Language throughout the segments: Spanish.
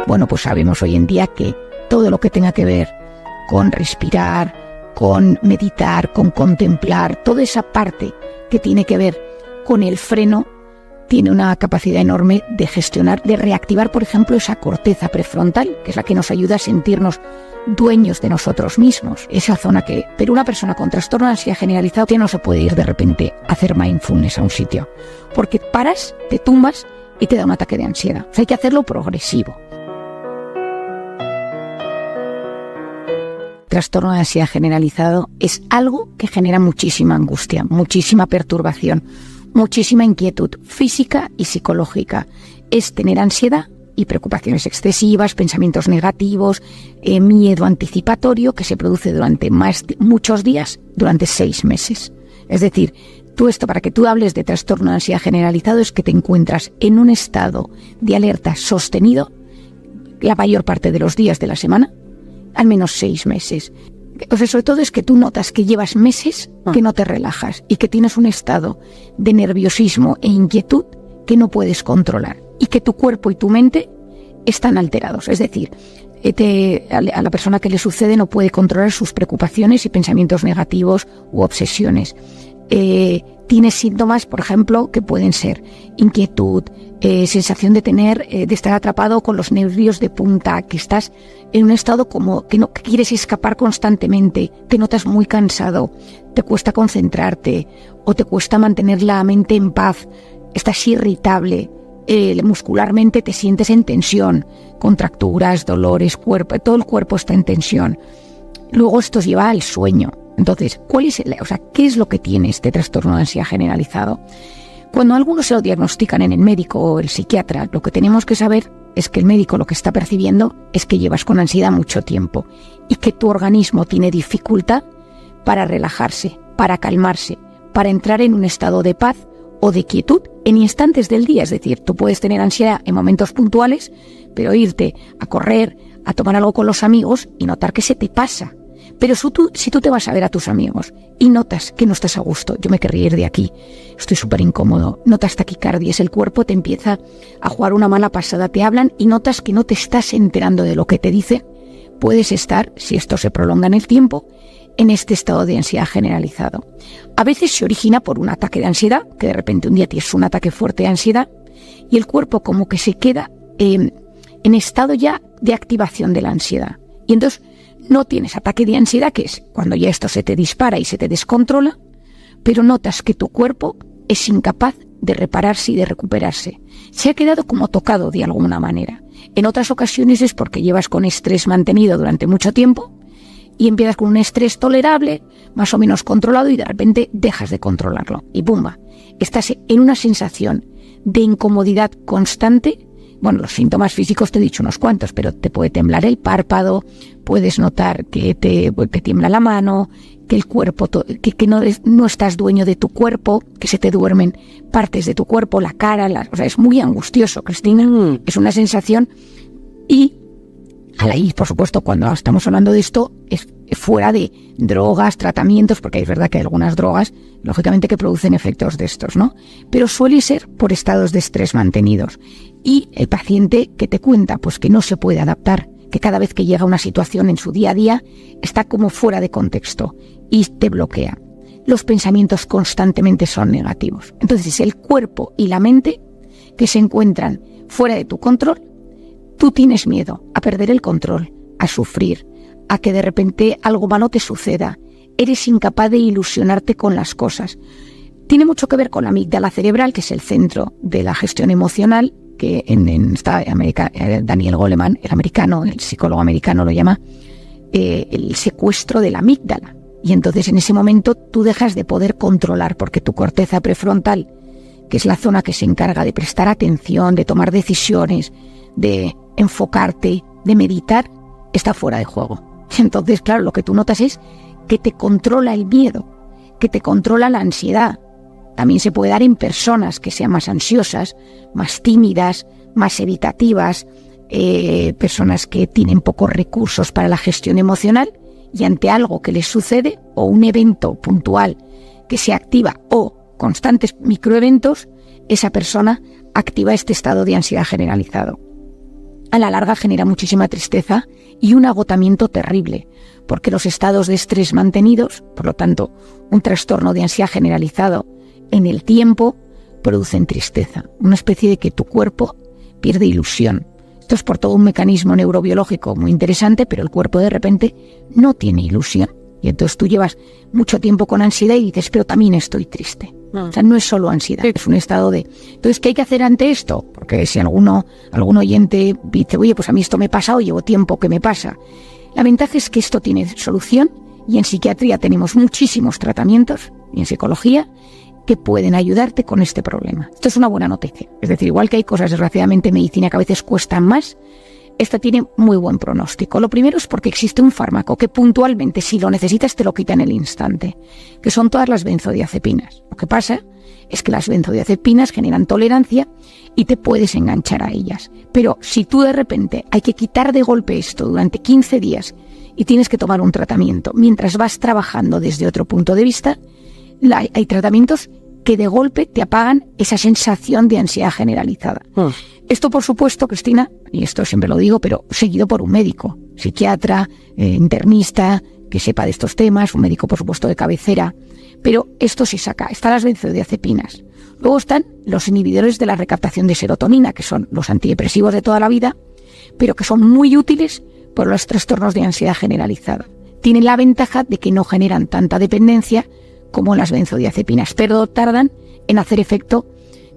Bueno, pues sabemos hoy en día que todo lo que tenga que ver con respirar, con meditar, con contemplar, toda esa parte que tiene que ver con el freno, tiene una capacidad enorme de gestionar, de reactivar, por ejemplo, esa corteza prefrontal, que es la que nos ayuda a sentirnos dueños de nosotros mismos. Esa zona que... Pero una persona con trastorno de ansiedad generalizado que no se puede ir de repente a hacer mindfulness a un sitio, porque paras, te tumbas y te da un ataque de ansiedad. O sea, hay que hacerlo progresivo. Trastorno de ansiedad generalizado es algo que genera muchísima angustia, muchísima perturbación, muchísima inquietud física y psicológica. Es tener ansiedad y preocupaciones excesivas, pensamientos negativos, miedo anticipatorio que se produce durante muchos días, durante 6 meses. Es decir, esto para que tú hables de trastorno de ansiedad generalizado es que te encuentras en un estado de alerta sostenido la mayor parte de los días de la semana, al menos 6 meses. O sea, sobre todo es que tú notas que llevas meses que no te relajas y que tienes un estado de nerviosismo e inquietud que no puedes controlar y que tu cuerpo y tu mente están alterados. Es decir, a la persona que le sucede no puede controlar sus preocupaciones y pensamientos negativos u obsesiones. Tiene síntomas, por ejemplo, que pueden ser inquietud, sensación de estar atrapado con los nervios de punta, que estás en un estado como que quieres escapar constantemente, te notas muy cansado, te cuesta concentrarte o te cuesta mantener la mente en paz, estás irritable, muscularmente te sientes en tensión, contracturas, dolores, todo el cuerpo está en tensión. Luego esto lleva al sueño. Entonces, ¿qué es lo que tiene este trastorno de ansiedad generalizado? Cuando algunos se lo diagnostican en el médico o el psiquiatra, lo que tenemos que saber es que el médico lo que está percibiendo es que llevas con ansiedad mucho tiempo y que tu organismo tiene dificultad para relajarse, para calmarse, para entrar en un estado de paz o de quietud en instantes del día. Es decir, tú puedes tener ansiedad en momentos puntuales, pero irte a correr, a tomar algo con los amigos y notar que se te pasa. Pero si tú te vas a ver a tus amigos y notas que no estás a gusto, yo me querría ir de aquí, estoy súper incómodo, notas taquicardias, el cuerpo te empieza a jugar una mala pasada, te hablan y notas que no te estás enterando de lo que te dicen, puedes estar, si esto se prolonga en el tiempo, en este estado de ansiedad generalizado. A veces se origina por un ataque de ansiedad, que de repente un día tienes un ataque fuerte de ansiedad y el cuerpo como que se queda en estado ya de activación de la ansiedad. Y entonces no tienes ataque de ansiedad, que es cuando ya esto se te dispara y se te descontrola, pero notas que tu cuerpo es incapaz de repararse y de recuperarse. Se ha quedado como tocado de alguna manera. En otras ocasiones es porque llevas con estrés mantenido durante mucho tiempo y empiezas con un estrés tolerable, más o menos controlado, y de repente dejas de controlarlo. Y ¡pumba! Estás en una sensación de incomodidad constante. Bueno, los síntomas físicos te he dicho unos cuantos, pero te puede temblar el párpado, puedes notar que te tiembla la mano, que el cuerpo, que no estás dueño de tu cuerpo, que se te duermen partes de tu cuerpo, la cara, o sea, es muy angustioso, Cristina. Es una sensación. Y ahí, por supuesto, cuando estamos hablando de esto, es fuera de drogas, tratamientos, porque es verdad que hay algunas drogas, lógicamente, que producen efectos de estos, ¿no? Pero suele ser por estados de estrés mantenidos. Y el paciente que te cuenta, pues que no se puede adaptar, que cada vez que llega a una situación en su día a día, está como fuera de contexto y te bloquea. Los pensamientos constantemente son negativos. Entonces, el cuerpo y la mente que se encuentran fuera de tu control, tú tienes miedo a perder el control, a sufrir, a que de repente algo malo te suceda. Eres incapaz de ilusionarte con las cosas. Tiene mucho que ver con la amígdala cerebral, que es el centro de la gestión emocional, que Daniel Goleman, el americano, el psicólogo americano lo llama el secuestro de la amígdala. Y entonces en ese momento tú dejas de poder controlar, porque tu corteza prefrontal, que es la zona que se encarga de prestar atención, de tomar decisiones, de enfocarte, de meditar, está fuera de juego. Entonces, claro, lo que tú notas es que te controla el miedo, que te controla la ansiedad. También se puede dar en personas que sean más ansiosas, más tímidas, más evitativas, personas que tienen pocos recursos para la gestión emocional, y ante algo que les sucede o un evento puntual que se activa o constantes microeventos, esa persona activa este estado de ansiedad generalizado. a la larga genera muchísima tristeza y un agotamiento terrible, porque los estados de estrés mantenidos, por lo tanto, un trastorno de ansiedad generalizado en el tiempo, producen tristeza, una especie de que tu cuerpo pierde ilusión. Esto es por todo un mecanismo neurobiológico muy interesante, pero el cuerpo de repente no tiene ilusión. Y entonces tú llevas mucho tiempo con ansiedad y dices, pero también estoy triste. O sea, no es solo ansiedad, es un estado de... Entonces, ¿qué hay que hacer ante esto? Porque si algún oyente dice, oye, pues a mí esto me pasa o llevo tiempo que me pasa. La ventaja es que esto tiene solución y en psiquiatría tenemos muchísimos tratamientos y en psicología que pueden ayudarte con este problema. Esto es una buena noticia. Es decir, igual que hay cosas desgraciadamente en medicina que a veces cuestan más, esta tiene muy buen pronóstico. Lo primero es porque existe un fármaco que puntualmente, si lo necesitas, te lo quita en el instante, que son todas las benzodiazepinas. Lo que pasa es que las benzodiazepinas generan tolerancia y te puedes enganchar a ellas. Pero si tú de repente hay que quitar de golpe esto durante 15 días y tienes que tomar un tratamiento mientras vas trabajando desde otro punto de vista, hay tratamientos que de golpe te apagan esa sensación de ansiedad generalizada. Esto, por supuesto, Cristina, y esto siempre lo digo, pero seguido por un médico, psiquiatra, internista, que sepa de estos temas, un médico, por supuesto, de cabecera. Pero esto se saca. Están las benzodiazepinas. Luego están los inhibidores de la recaptación de serotonina, que son los antidepresivos de toda la vida, pero que son muy útiles por los trastornos de ansiedad generalizada. Tienen la ventaja de que no generan tanta dependencia como las benzodiazepinas, pero tardan en hacer efecto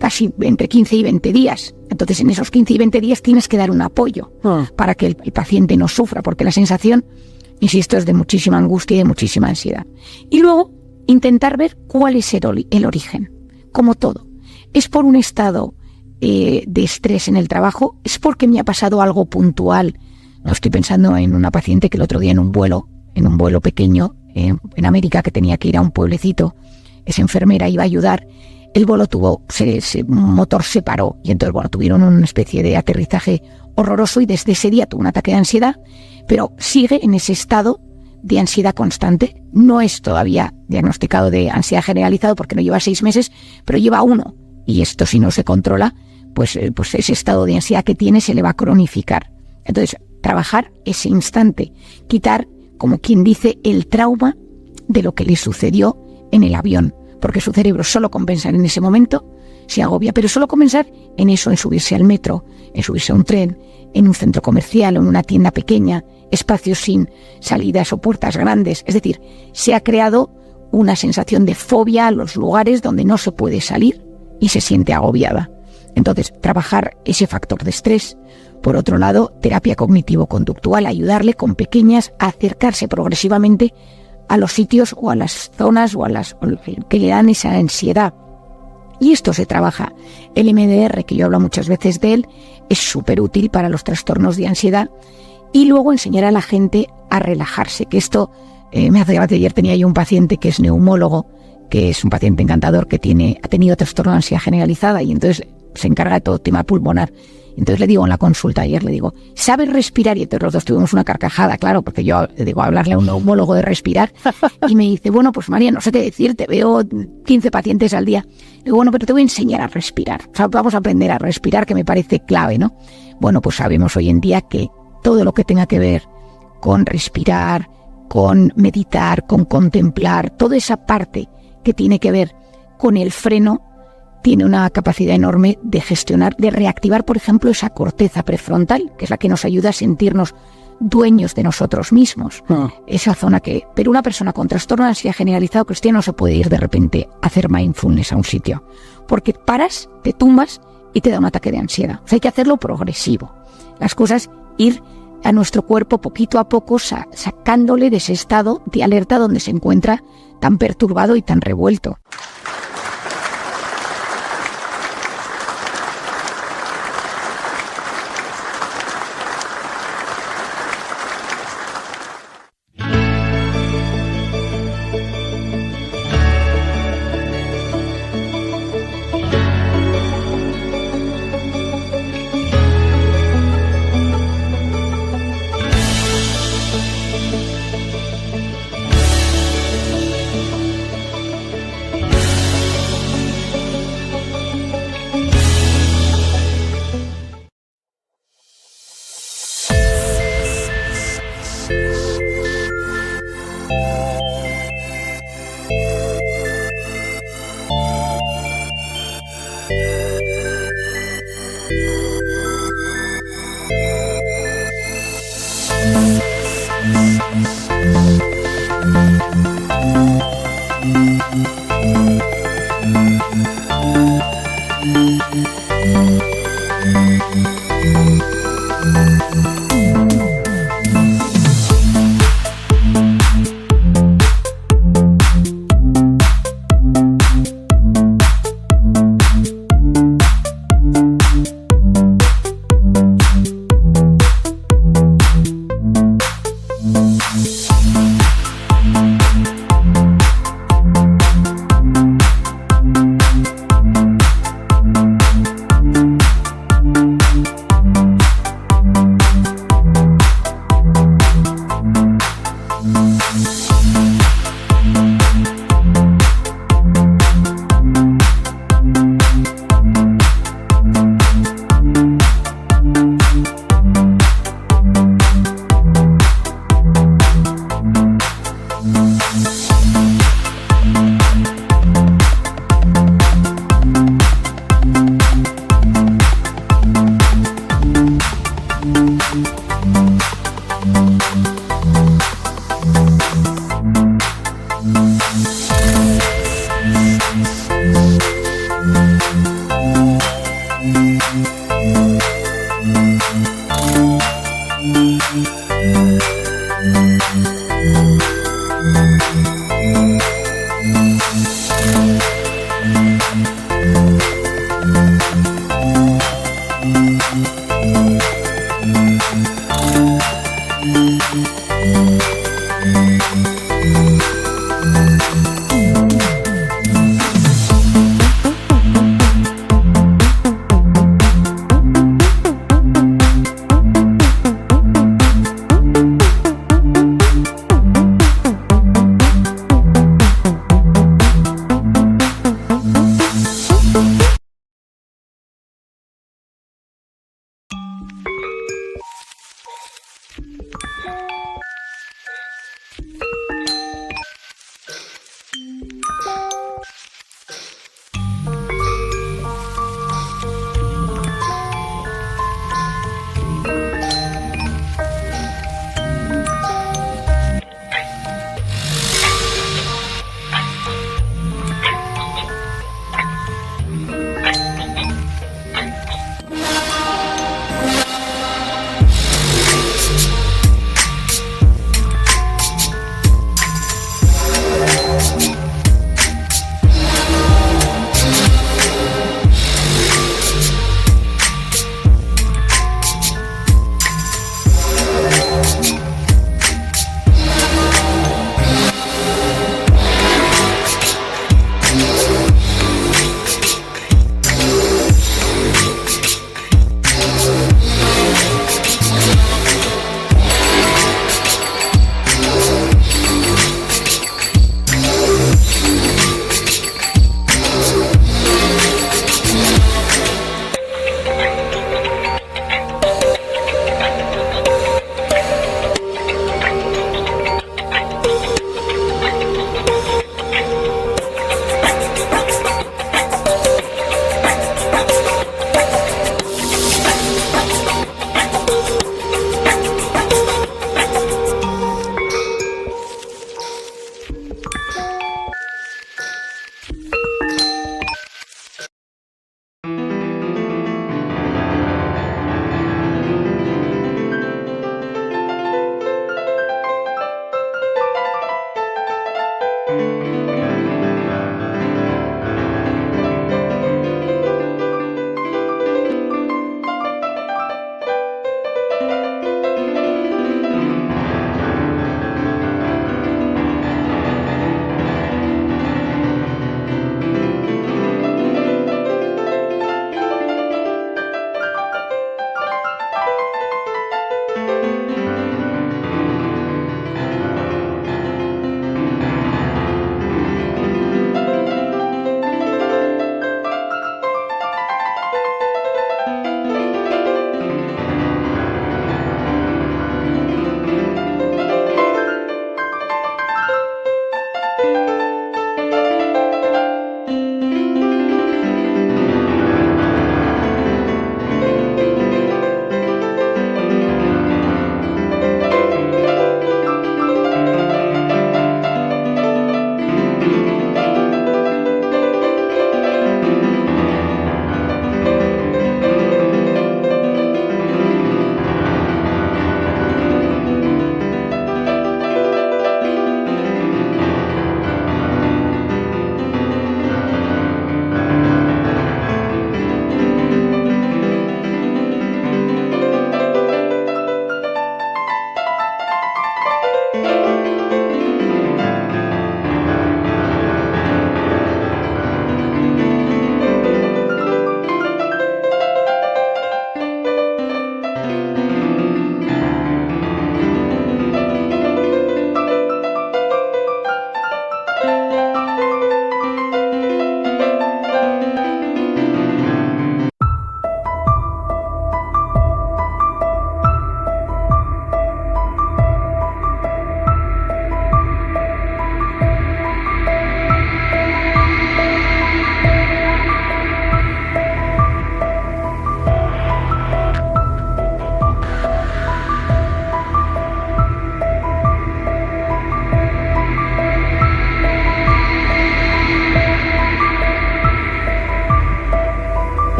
casi entre 15 y 20 días. Entonces, en esos 15 y 20 días tienes que dar un apoyo para que el paciente no sufra, porque la sensación, insisto, es de muchísima angustia y de muchísima ansiedad. Y luego, intentar ver cuál es el origen. Como todo, ¿es por un estado de estrés en el trabajo? ¿Es porque me ha pasado algo puntual? No, estoy pensando en una paciente que el otro día en un vuelo pequeño, en América, que tenía que ir a un pueblecito, esa enfermera iba a ayudar, el vuelo un motor se paró y entonces, tuvieron una especie de aterrizaje horroroso y desde ese día tuvo un ataque de ansiedad, pero sigue en ese estado de ansiedad constante. No es todavía diagnosticado de ansiedad generalizado porque no lleva 6 meses, pero lleva 1. Y esto, si no se controla, pues ese estado de ansiedad que tiene se le va a cronificar. Entonces, trabajar ese instante, quitar, como quien dice, el trauma de lo que le sucedió en el avión, porque su cerebro solo con pensar en ese momento se agobia, pero solo con pensar en eso, en subirse al metro, en subirse a un tren, en un centro comercial o en una tienda pequeña, espacios sin salidas o puertas grandes. Es decir, se ha creado una sensación de fobia a los lugares donde no se puede salir y se siente agobiada. Entonces, trabajar ese factor de estrés. Por otro lado, terapia cognitivo-conductual, ayudarle con pequeñas a acercarse progresivamente a los sitios o a las zonas o que le dan esa ansiedad. Y esto se trabaja. El MDR, que yo hablo muchas veces de él, es súper útil para los trastornos de ansiedad. Y luego enseñar a la gente a relajarse, que esto me hace gracia. Ayer tenía yo un paciente que es neumólogo, que es un paciente encantador que ha tenido trastorno de ansiedad generalizada y entonces se encarga de todo tema pulmonar. Entonces le digo en la consulta ayer, ¿sabes respirar? Y entonces los dos tuvimos una carcajada, claro, porque yo le digo, hablarle a un neumólogo de respirar. Y me dice, bueno, pues María, no sé qué decirte, veo 15 pacientes al día. Le digo, bueno, pero te voy a enseñar a respirar. O sea, vamos a aprender a respirar, que me parece clave, ¿no? Bueno, pues sabemos hoy en día que todo lo que tenga que ver con respirar, con meditar, con contemplar, toda esa parte que tiene que ver con el freno, tiene una capacidad enorme de gestionar, de reactivar, por ejemplo, esa corteza prefrontal, que es la que nos ayuda a sentirnos dueños de nosotros mismos. Esa zona pero una persona con trastorno de ansiedad generalizado, Cristina, no se puede ir de repente a hacer mindfulness a un sitio, porque paras, te tumbas y te da un ataque de ansiedad. O sea, hay que hacerlo progresivo. Las cosas, ir a nuestro cuerpo poquito a poco, sacándole de ese estado de alerta donde se encuentra tan perturbado y tan revuelto.